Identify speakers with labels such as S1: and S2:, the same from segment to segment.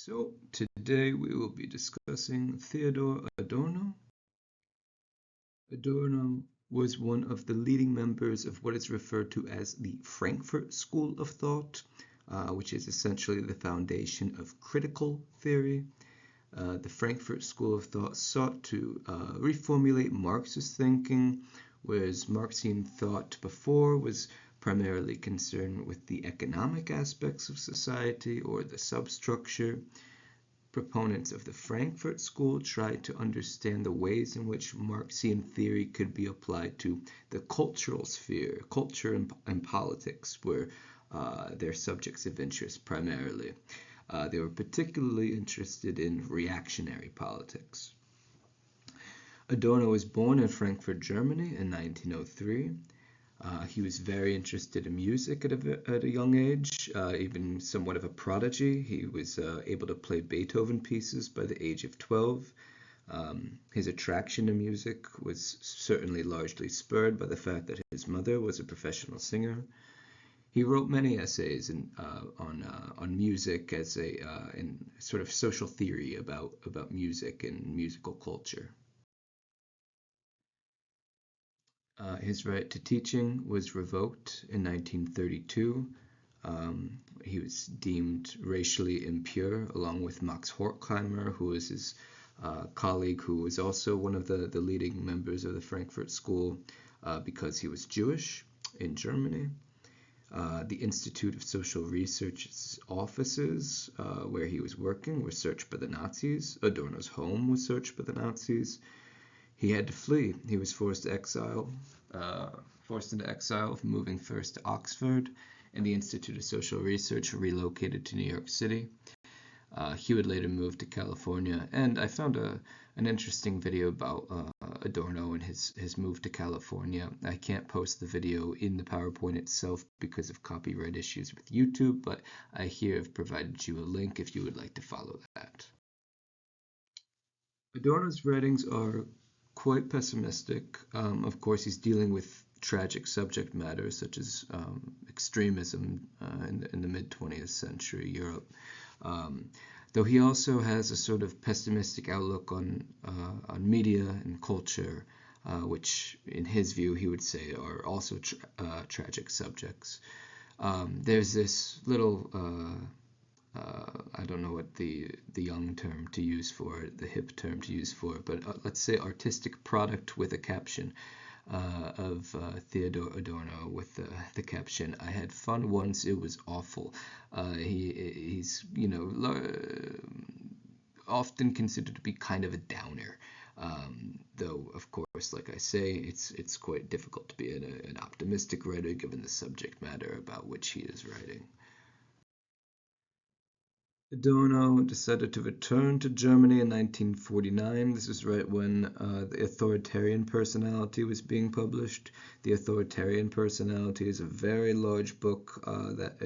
S1: So, today we will be discussing Theodor Adorno. Adorno was one of the leading members of what is referred to as the Frankfurt School of Thought, which is essentially the foundation of critical theory. The Frankfurt School of Thought sought to reformulate Marxist thinking, whereas Marxian thought before was primarily concerned with the economic aspects of society or the substructure. Proponents of the Frankfurt School tried to understand the ways in which Marxian theory could be applied to the cultural sphere, culture and politics were their subjects of interest primarily. They were particularly interested in reactionary politics. Adorno was born in Frankfurt, Germany in 1903. He was very interested in music at a young age, even somewhat of a prodigy. He was able to play Beethoven pieces by the age of 12. His attraction to music was certainly largely spurred by the fact that his mother was a professional singer. He wrote many essays on music as in sort of social theory about music and musical culture. His right to teaching was revoked in 1932. He was deemed racially impure, along with Max Horkheimer, who was his colleague, who was also one of the leading members of the Frankfurt School, because he was Jewish in Germany. The Institute of Social Research's offices, where he was working, were searched by the Nazis. Adorno's home was searched by the Nazis. He had to flee. He was forced into exile, moving first to Oxford, and the Institute of Social Research relocated to New York City. He would later move to California, and I found an interesting video about Adorno and his move to California. I can't post the video in the PowerPoint itself because of copyright issues with YouTube, but I here have provided you a link if you would like to follow that. Adorno's writings are quite pessimistic. Of course, he's dealing with tragic subject matter such as extremism in the mid-20th century Europe. Though he also has a sort of pessimistic outlook on media and culture, which in his view he would say are also tragic subjects. There's this little I don't know what the young term to use for it, the hip term to use for it, but let's say artistic product with a caption of Theodor Adorno with the caption, "I had fun once, it was awful." He's often considered to be kind of a downer. Though, of course, like I say, it's quite difficult to be an optimistic writer given the subject matter about which he is writing. Adorno decided to return to Germany in 1949. This was right when The Authoritarian Personality was being published. The Authoritarian Personality is a very large book that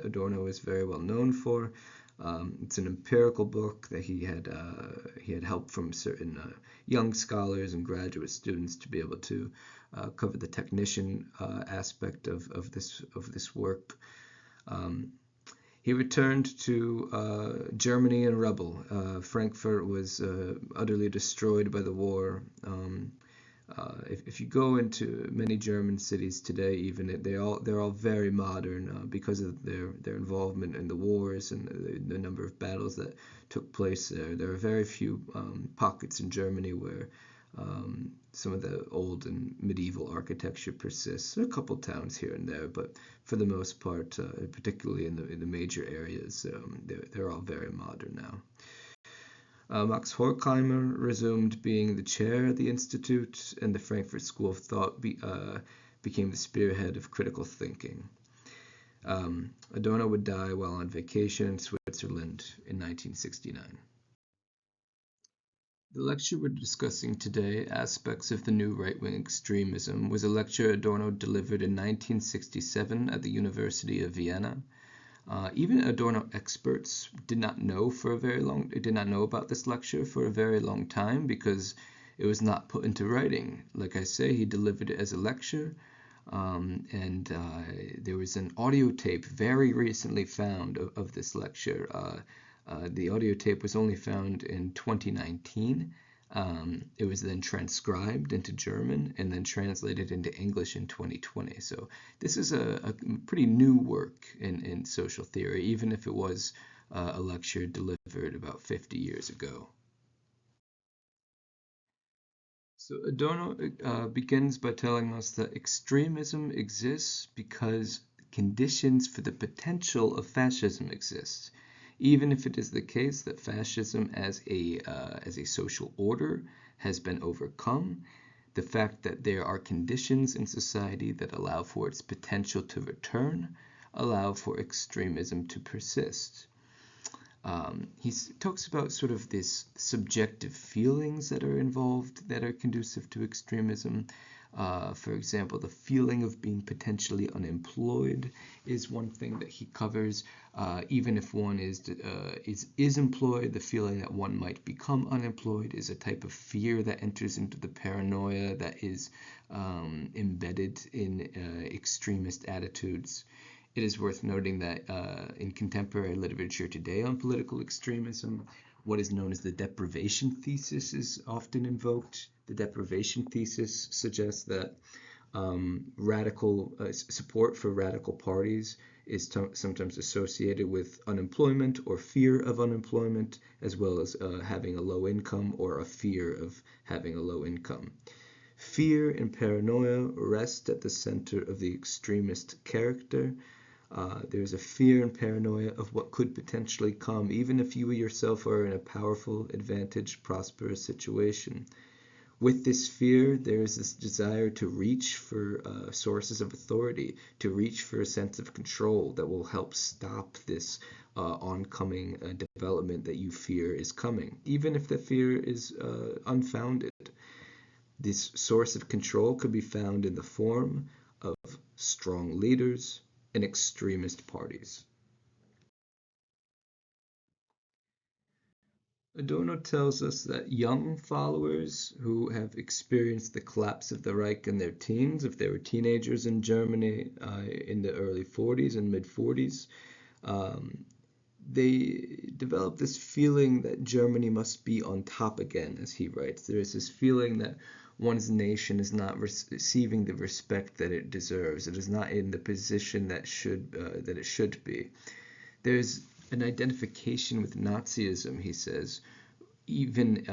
S1: Adorno is very well known for. It's an empirical book that he had help from certain young scholars and graduate students to be able to cover the technician aspect of this work. He returned to Germany in rubble. Frankfurt was utterly destroyed by the war. If you go into many German cities today, even they're all very modern because of their involvement in the wars and the number of battles that took place there. There are very few pockets in Germany where some of the old and medieval architecture persists. There are a couple towns here and there, but for the most part, particularly in the major areas, they're all very modern now. Max Horkheimer resumed being the chair of the Institute, and the Frankfurt School of Thought became the spearhead of critical thinking. Adorno would die while on vacation in Switzerland in 1969. The lecture we're discussing today, Aspects of the New Right-Wing Extremism, was a lecture Adorno delivered in 1967 at the University of Vienna. Even Adorno experts did not know about this lecture for a very long time because it was not put into writing. Like I say, he delivered it as a lecture, and there was an audio tape very recently found of this lecture. The audio tape was only found in 2019. It was then transcribed into German and then translated into English in 2020. So this is a pretty new work in social theory, even if it was a lecture delivered about 50 years ago. So Adorno begins by telling us that extremism exists because conditions for the potential of fascism exist. Even if it is the case that fascism as a social order has been overcome, the fact that there are conditions in society that allow for its potential to return allow for extremism to persist. He talks about sort of these subjective feelings that are involved that are conducive to extremism. For example, the feeling of being potentially unemployed is one thing that he covers. Even if one is employed, the feeling that one might become unemployed is a type of fear that enters into the paranoia that is embedded in extremist attitudes. It is worth noting that in contemporary literature today on political extremism, what is known as the deprivation thesis is often invoked. The deprivation thesis suggests that radical support for radical parties is sometimes associated with unemployment or fear of unemployment, as well as having a low income or a fear of having a low income. Fear and paranoia rest at the center of the extremist character. There's a fear and paranoia of what could potentially come, even if you yourself are in a powerful, advantaged, prosperous situation. With this fear, there is this desire to reach for sources of authority, to reach for a sense of control that will help stop this oncoming development that you fear is coming, even if the fear is unfounded. This source of control could be found in the form of strong leaders and extremist parties. Adorno tells us that young followers who have experienced the collapse of the Reich in their teens, if they were teenagers in Germany in the early 40s and mid 40s, they develop this feeling that Germany must be on top again, as he writes. There is this feeling that one's nation is not receiving the respect that it deserves. It is not in the position that it should be. There's an identification with Nazism, he says, even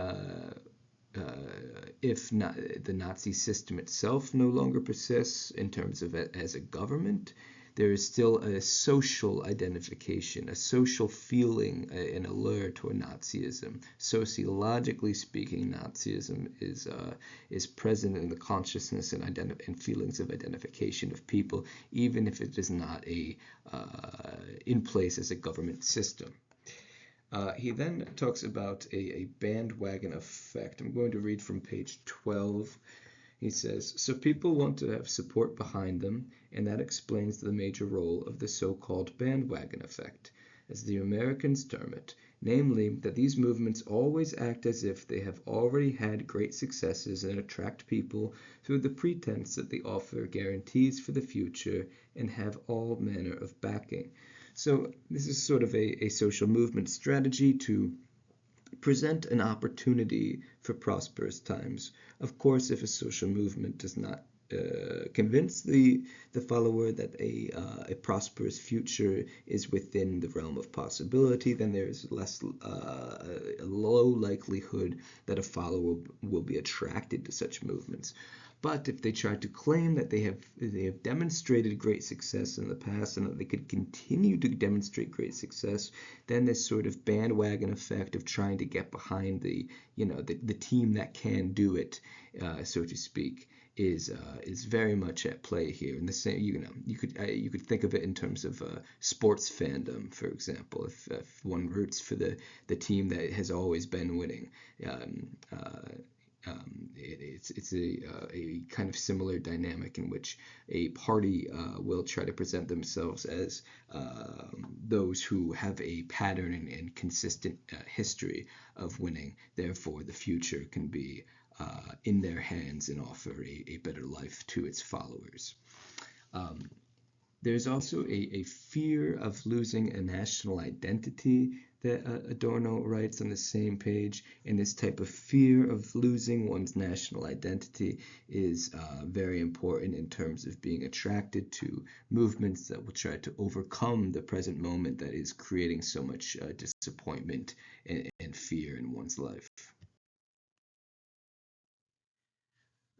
S1: if not, the Nazi system itself no longer persists in terms of it as a government. There is still a social identification, a social feeling, an allure toward Nazism. Sociologically speaking, Nazism is present in the consciousness and feelings of identification of people, even if it is not in place as a government system. He then talks about a bandwagon effect. I'm going to read from page 12. He says, so people want to have support behind them, and that explains the major role of the so-called bandwagon effect, as the Americans term it, namely that these movements always act as if they have already had great successes and attract people through the pretense that they offer guarantees for the future and have all manner of backing. So this is sort of a social movement strategy to present an opportunity for prosperous times. Of course, if a social movement does not convince the follower that a prosperous future is within the realm of possibility, then there's a low likelihood that a follower will be attracted to such movements. But if they try to claim that they have demonstrated great success in the past and that they could continue to demonstrate great success, then this sort of bandwagon effect of trying to get behind the team that can do it, so to speak, is very much at play here. And the same, you could think of it in terms of sports fandom, for example. If one roots for the team that has always been winning. It's a kind of similar dynamic in which a party will try to present themselves as those who have a pattern and consistent history of winning. Therefore, the future can be in their hands and offer a better life to its followers. There's also a fear of losing a national identity that Adorno writes on the same page. And this type of fear of losing one's national identity is very important in terms of being attracted to movements that will try to overcome the present moment that is creating so much disappointment and fear in one's life.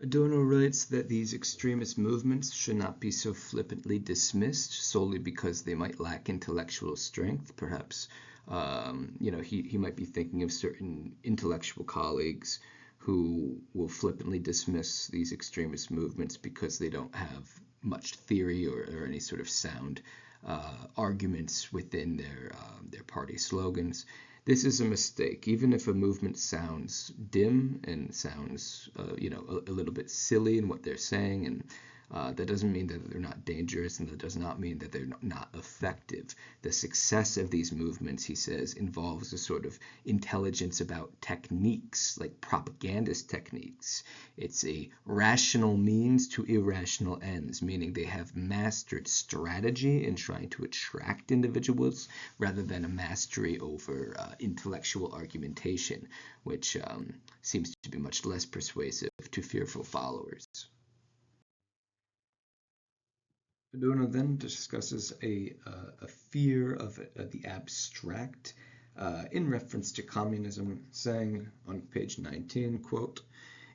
S1: Adorno writes that these extremist movements should not be so flippantly dismissed solely because they might lack intellectual strength. Perhaps, he might be thinking of certain intellectual colleagues who will flippantly dismiss these extremist movements because they don't have much theory or any sort of sound arguments within their party slogans. This is a mistake. Even if a movement sounds dim and sounds, a little bit silly in what they're saying, and that doesn't mean that they're not dangerous, and that does not mean that they're not effective. The success of these movements, he says, involves a sort of intelligence about techniques, like propagandist techniques. It's a rational means to irrational ends, meaning they have mastered strategy in trying to attract individuals rather than a mastery over intellectual argumentation, which seems to be much less persuasive to fearful followers. Adorno then discusses a fear of the abstract in reference to communism, saying on page 19, quote,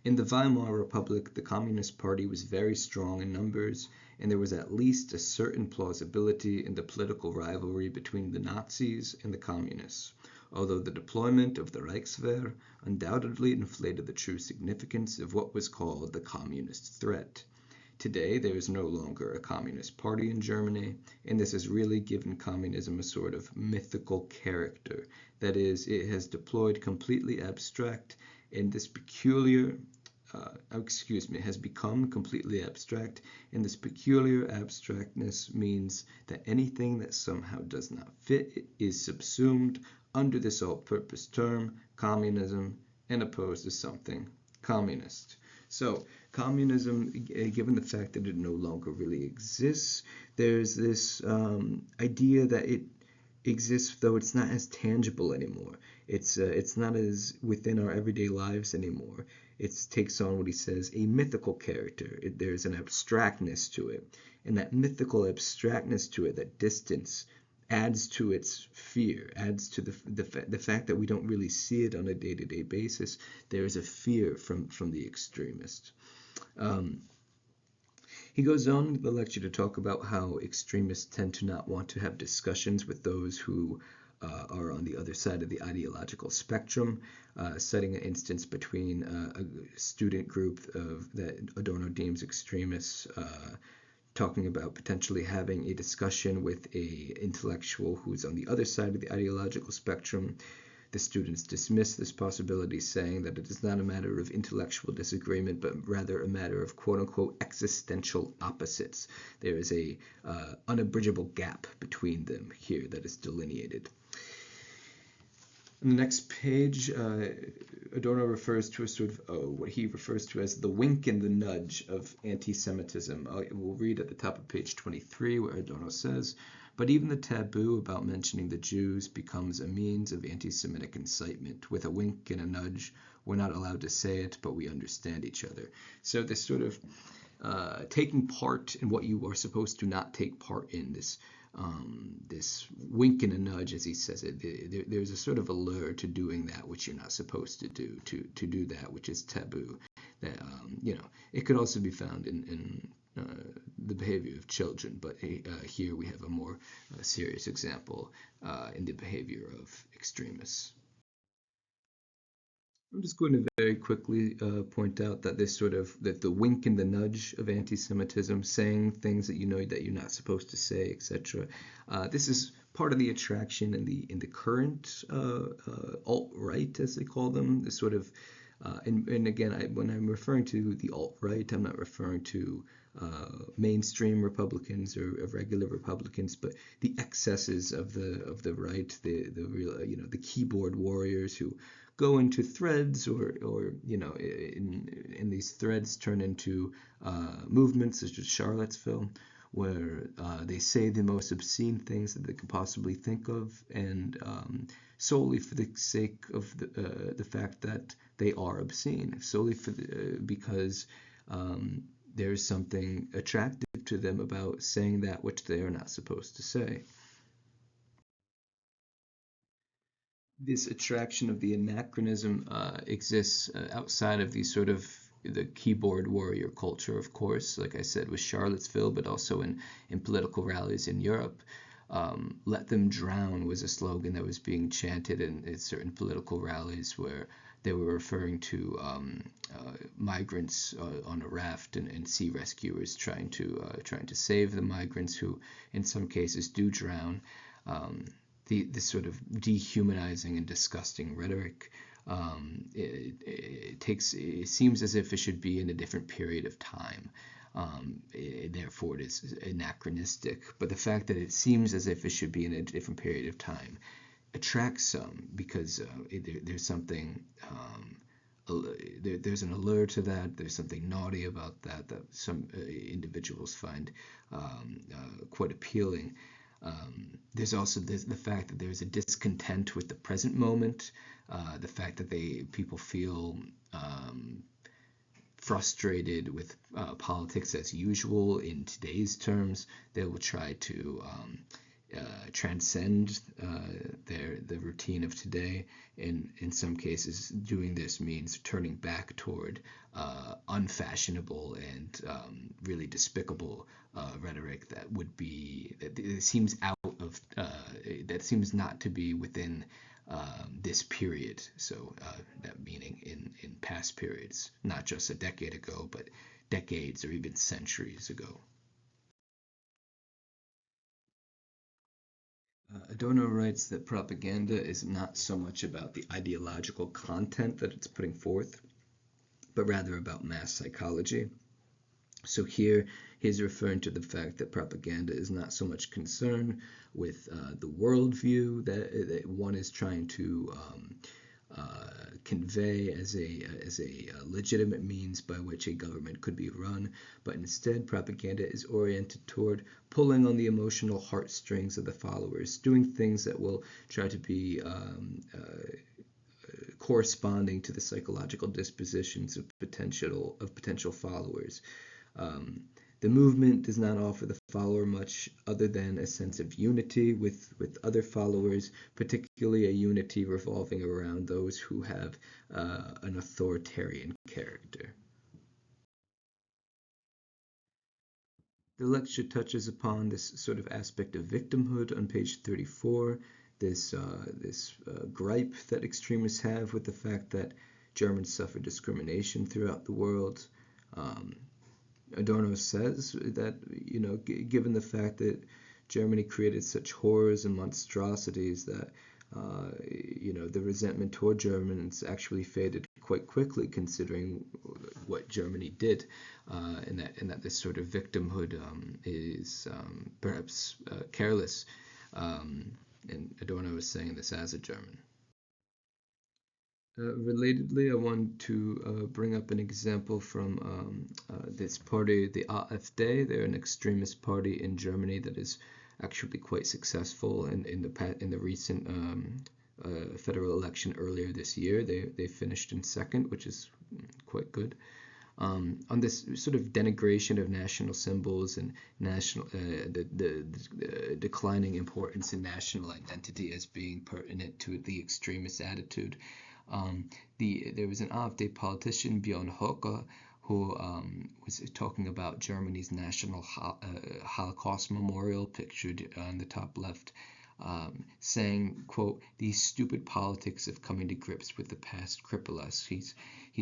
S1: "In the Weimar Republic, the Communist Party was very strong in numbers, and there was at least a certain plausibility in the political rivalry between the Nazis and the Communists, although the deployment of the Reichswehr undoubtedly inflated the true significance of what was called the communist threat. Today, there is no longer a communist party in Germany, and this has really given communism a sort of mythical character. That is, it has deployed completely abstract, and this has become completely abstract, and this peculiar abstractness means that anything that somehow does not fit is subsumed under this all-purpose term, communism, and opposed to something communist." So communism, given the fact that it no longer really exists, there's this idea that it exists, though it's not as tangible anymore. It's not as within our everyday lives anymore. It takes on what he says a mythical character. There's an abstractness to it, and that mythical abstractness to it, that distance, adds to its fear, adds to the fact that we don't really see it on a day-to-day basis. There is a fear from the extremist. He goes on in the lecture to talk about how extremists tend to not want to have discussions with those who are on the other side of the ideological spectrum, setting an instance between a student group that Adorno deems extremists, talking about potentially having a discussion with a intellectual who's on the other side of the ideological spectrum. The students dismiss this possibility, saying that it is not a matter of intellectual disagreement, but rather a matter of quote-unquote existential opposites. There is a unabridgeable gap between them here that is delineated. On the next page, Adorno refers to a sort of what he refers to as the wink and the nudge of anti-Semitism. We'll read at the top of page 23 where Adorno says, "But even the taboo about mentioning the Jews becomes a means of anti-Semitic incitement. With a wink and a nudge, we're not allowed to say it, but we understand each other." So this sort of taking part in what you are supposed to not take part in, this wink and a nudge, as he says it, there's a sort of allure to doing that which you're not supposed to do, to do that which is taboo. That it could also be found in the behavior of children, but here we have a more serious example in the behavior of extremists. I'm just going to very quickly point out that that the wink and the nudge of anti-Semitism, saying things that you know that you're not supposed to say, etc. This is part of the attraction in the current alt-right, as they call them. The sort of and again, when I'm referring to the alt-right, I'm not referring to mainstream Republicans or regular Republicans, but the excesses of the right, the real the keyboard warriors who go into threads or in these threads turn into movements such as Charlottesville, where they say the most obscene things that they could possibly think of, and solely for the sake of the fact that they are obscene, solely because there's something attractive to them about saying that which they are not supposed to say. This attraction of the anachronism exists outside of these sort of the keyboard warrior culture, of course, like I said, with Charlottesville, but also in political rallies in Europe. Let them drown was a slogan that was being chanted in certain political rallies where they were referring to migrants on a raft and sea rescuers trying to save the migrants who, in some cases, do drown. Um, this sort of dehumanizing and disgusting rhetoric. It seems as if it should be in a different period of time. Therefore, it is anachronistic. But the fact that it seems as if it should be in a different period of time attracts some because there's something. There's an allure to that. There's something naughty about that some individuals find quite appealing. There's also the fact that there's a discontent with the present moment, the fact that people feel frustrated with politics as usual in today's terms. They will try to transcend the routine of today. In some cases, doing this means turning back toward unfashionable and really despicable rhetoric that seems out of that seems not to be within this period. So that meaning in past periods, not just a decade ago, but decades or even centuries ago. Adorno writes that propaganda is not so much about the ideological content that it's putting forth, but rather about mass psychology. So here he's referring to the fact that propaganda is not so much concerned with the worldview that one is trying to convey as a legitimate means by which a government could be run, but instead propaganda is oriented toward pulling on the emotional heartstrings of the followers, doing things that will try to be corresponding to the psychological dispositions of potential followers. Um, the movement does not offer the follower much other than a sense of unity with other followers, particularly a unity revolving around those who have an authoritarian character. The lecture touches upon this sort of aspect of victimhood on page 34, this gripe that extremists have with the fact that Germans suffer discrimination throughout the world. Um, Adorno says that, given the fact that Germany created such horrors and monstrosities that, the resentment toward Germans actually faded quite quickly, considering what Germany did, and that this sort of victimhood is perhaps careless. And Adorno was saying this as a German. Relatedly, I want to bring up an example from this party, the AfD. They're an extremist party in Germany that is actually quite successful in the recent federal election earlier this year. They finished in second, which is quite good. On this sort of denigration of national symbols and the declining importance in national identity as being pertinent to the extremist attitude. There was an AfD politician, Björn Höcke, who was talking about Germany's national Holocaust memorial pictured on the top left, saying, quote, "These stupid politics of coming to grips with the past cripple us." He's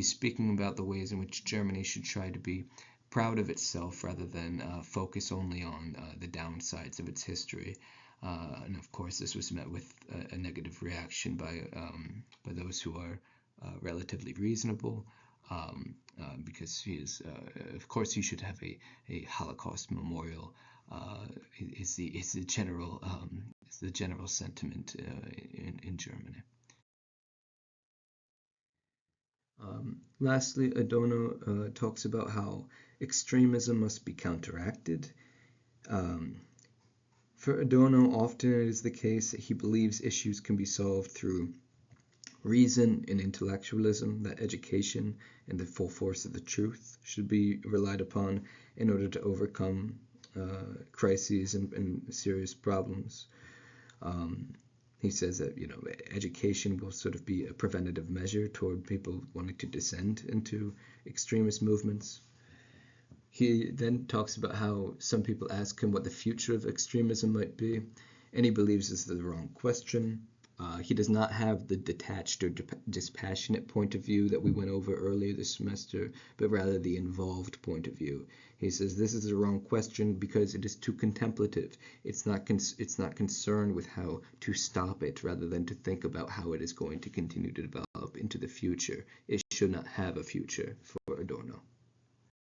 S1: speaking about the ways in which Germany should try to be proud of itself rather than focus only on the downsides of its history. And of course, this was met with a negative reaction by those who are relatively reasonable, because of course, he should have a Holocaust memorial. Is the general sentiment in Germany. Lastly, Adorno talks about how extremism must be counteracted. Um, for Adorno, often it is the case that he believes issues can be solved through reason and intellectualism, that education and the full force of the truth should be relied upon in order to overcome crises and serious problems. He says that education will sort of be a preventative measure toward people wanting to descend into extremist movements. He then talks about how some people ask him what the future of extremism might be, and he believes this is the wrong question. He does not have the detached or dispassionate point of view that we went over earlier this semester, but rather the involved point of view. He says this is the wrong question because it is too contemplative. It's not concerned with how to stop it, rather than to think about how it is going to continue to develop into the future. It should not have a future for Adorno.